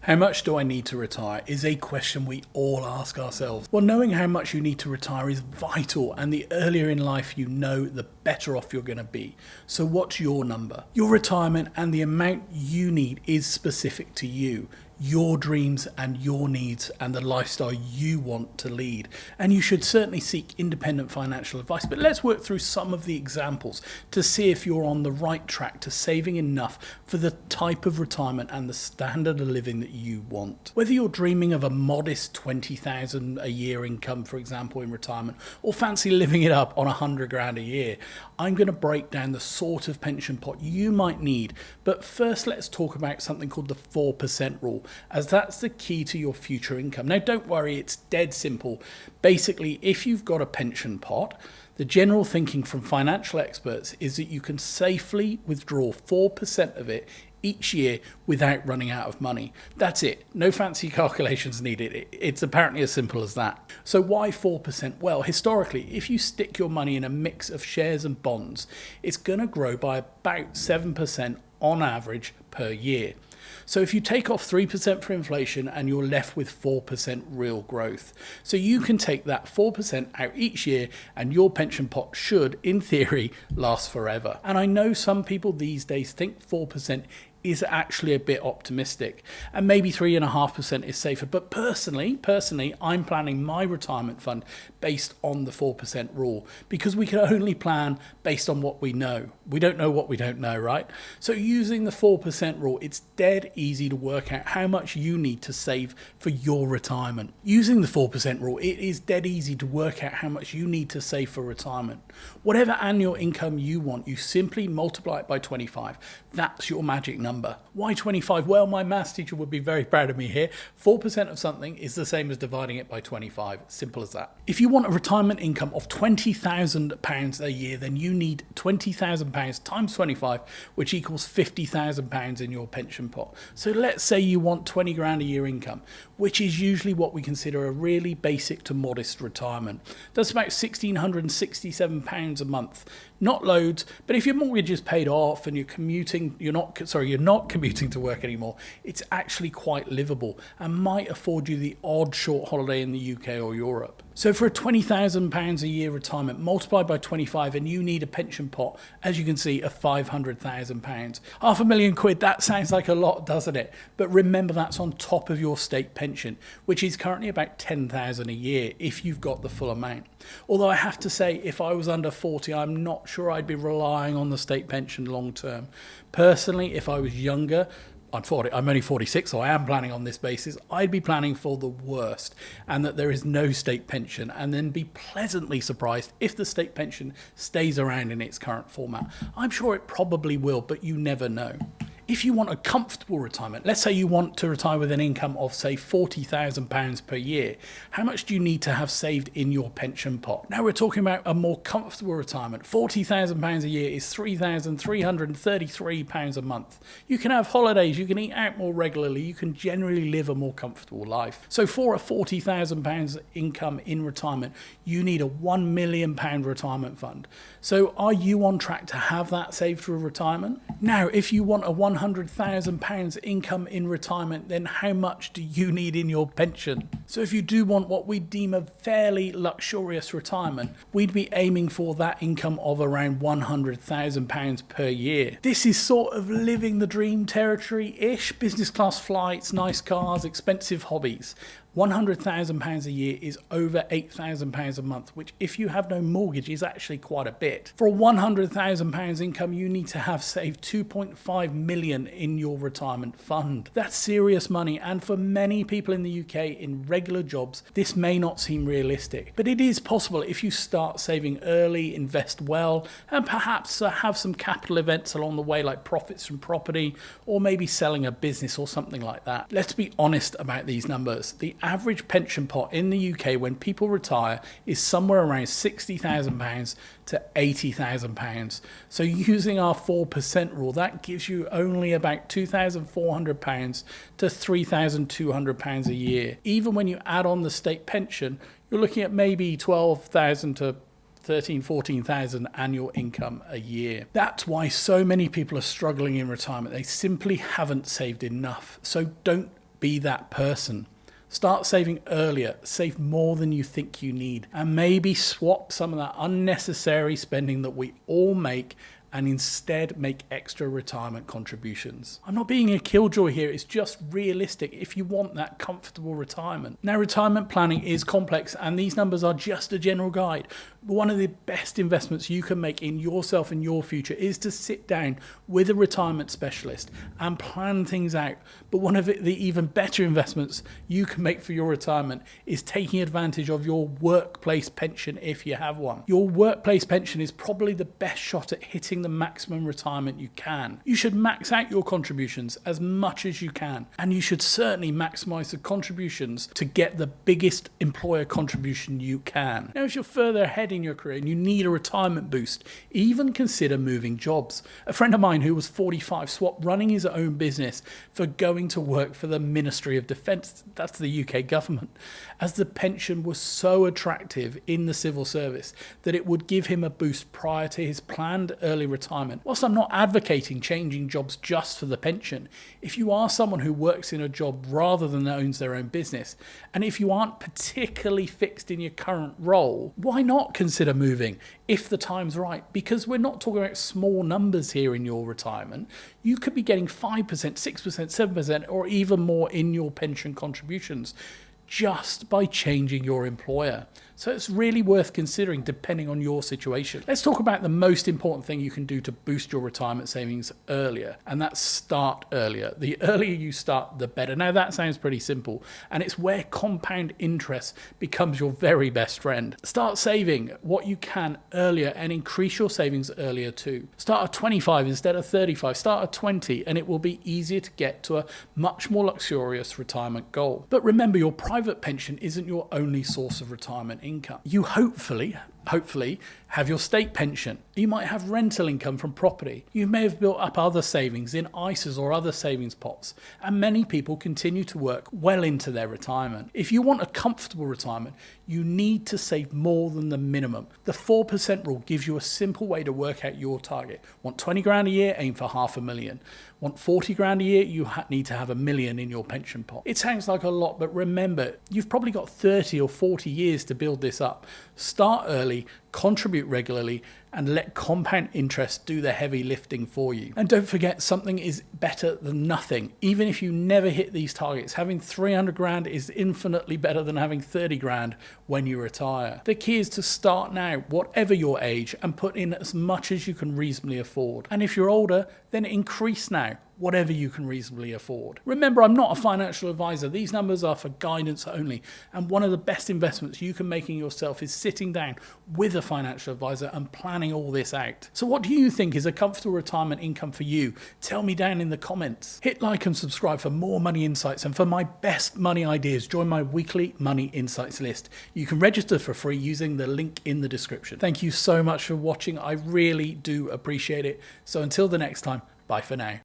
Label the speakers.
Speaker 1: How much do I need to retire is a question we all ask ourselves. Well, knowing how much you need to retire is vital, and the earlier in life you know, the better off you're going to be. So what's your number? Your retirement and the amount you need is specific to you, your dreams and your needs and the lifestyle you want to lead. And you should certainly seek independent financial advice. But let's work through some of the examples to see if you're on the right track to saving enough for the type of retirement and the standard of living that you want. Whether you're dreaming of a modest 20,000 a year income, for example, in retirement, or fancy living it up on 100 grand a year, I'm going to break down the sort of pension pot you might need. But first, let's talk about something called the 4% rule, as that's the key to your future income. Now, don't worry, it's dead simple. Basically, if you've got a pension pot, the general thinking from financial experts is that you can safely withdraw 4% of it each year without running out of money. That's it. No fancy calculations needed. It's apparently as simple as that. So why 4%? Well, historically, if you stick your money in a mix of shares and bonds, it's going to grow by about 7% on average per year. So if you take off 3% for inflation and you're left with 4% real growth. So you can take that 4% out each year and your pension pot should, in theory, last forever. And I know some people these days think 4% is actually a bit optimistic, and maybe 3.5% is safer. But personally, I'm planning my retirement fund based on the 4% rule, because we can only plan based on what we know. We don't know what we don't know, right? So using the 4% rule, it's dead easy to work out how much you need to save for your retirement. Using the 4% rule, it is dead easy to work out how much you need to save for retirement. Whatever annual income you want, you simply multiply it by 25. That's your magic number. Why 25? Well, my maths teacher would be very proud of me here. 4% of something is the same as dividing it by 25. Simple as that. If you want a retirement income of £20,000 a year, then you need £20,000 times 25, which equals £50,000 in your pension pot. So let's say you want 20 grand a year income, which is usually what we consider a really basic to modest retirement. That's about £1,667 a month. Not loads, but if your mortgage is paid off and you're not commuting to work anymore, it's actually quite livable and might afford you the odd short holiday in the UK or Europe. So for a £20,000 a year retirement multiplied by 25, and you need a pension pot, as you can see, of £500,000. £500,000, that sounds like a lot, doesn't it? But remember, that's on top of your state pension, which is currently about £10,000 a year if you've got the full amount. Although I have to say, if I was under 40, I'm not sure I'd be relying on the state pension long term. Personally, if I was younger, I'm only 46, so I am planning on this basis, I'd be planning for the worst, and that there is no state pension, and then be pleasantly surprised if the state pension stays around in its current format. I'm sure it probably will, but you never know. If you want a comfortable retirement, let's say you want to retire with an income of, say, £40,000 per year, how much do you need to have saved in your pension pot? Now we're talking about a more comfortable retirement. £40,000 a year is £3,333 a month. You can have holidays, you can eat out more regularly, you can generally live a more comfortable life. So for a £40,000 income in retirement, you need a £1 million retirement fund. So are you on track to have that saved for retirement? Now, if you want a £100,000 income in retirement, then how much do you need in your pension? So if you do want what we deem a fairly luxurious retirement, we'd be aiming for that income of around £100,000 per year. This is sort of living the dream territory-ish. Business class flights, nice cars, expensive hobbies. £100,000 a year is over £8,000 a month, which if you have no mortgage is actually quite a bit. For a £100,000 income, you need to have saved £2.5 million in your retirement fund. That's serious money, and for many people in the UK in regular jobs, this may not seem realistic, but it is possible if you start saving early, invest well, and perhaps have some capital events along the way, like profits from property, or maybe selling a business or something like that. Let's be honest about these numbers. The average pension pot in the UK when people retire is somewhere around £60,000 to £80,000. So using our 4% rule, that gives you only about £2,400 to £3,200 a year. Even when you add on the state pension, you're looking at maybe £12,000 to £14,000 annual income a year. That's why so many people are struggling in retirement. They simply haven't saved enough. So don't Be that person. Start saving earlier, save more than you think you need, and maybe swap some of that unnecessary spending that we all make and instead make extra retirement contributions. I'm not being a killjoy here, it's just realistic if you want that comfortable retirement. Now, retirement planning is complex and these numbers are just a general guide. One of the best investments you can make in yourself and your future is to sit down with a retirement specialist and plan things out. But one of the even better investments you can make for your retirement is taking advantage of your workplace pension if you have one. Your workplace pension is probably the best shot at hitting the maximum retirement you can. You should max out your contributions as much as you can, and you should certainly maximize the contributions to get the biggest employer contribution you can. Now, if you're further ahead in your career and you need a retirement boost, even consider moving jobs. A friend of mine who was 45 swapped running his own business for going to work for the Ministry of Defence, that's the UK government, as the pension was so attractive in the civil service that it would give him a boost prior to his planned early retirement. Whilst I'm not advocating changing jobs just for the pension, if you are someone who works in a job rather than owns their own business, and if you aren't particularly fixed in your current role, why not consider moving if the time's right? Because we're not talking about small numbers here in your retirement. You could be getting 5%, 6%, 7%, or even more in your pension contributions just by changing your employer. So it's really worth considering depending on your situation. Let's talk about the most important thing you can do to boost your retirement savings earlier, and that's start earlier. The earlier you start, the better. Now that sounds pretty simple, and it's where compound interest becomes your very best friend. Start saving what you can earlier and increase your savings earlier too. Start at 25 instead of 35. Start at 20 and it will be easier to get to a much more luxurious retirement goal. But remember, your private pension isn't your only source of retirement income. You hopefully have your state pension. You might have rental income from property. You may have built up other savings in ISAs or other savings pots, and many people continue to work well into their retirement. If you want a comfortable retirement, you need to save more than the minimum. The 4% rule gives you a simple way to work out your target. Want 20 grand a year, aim for $500,000. Want 40 grand a year, you need to have $1 million in your pension pot. It sounds like a lot, but remember, you've probably got 30 or 40 years to build this up. Start early, contribute regularly, and let compound interest do the heavy lifting for you. And don't forget, something is better than nothing. Even if you never hit these targets, having 300 grand is infinitely better than having 30 grand when you retire. The key is to start now, whatever your age, and put in as much as you can reasonably afford. And if you're older, then increase now, whatever you can reasonably afford. Remember, I'm not a financial advisor. These numbers are for guidance only. And one of the best investments you can make in yourself is sitting down with a financial advisor and planning all this out. So what do you think is a comfortable retirement income for you? Tell me down in the comments. Hit like and subscribe for more money insights, and for my best money ideas, join my weekly money insights list. You can register for free using the link in the description. Thank you so much for watching. I really do appreciate it. So until the next time, bye for now.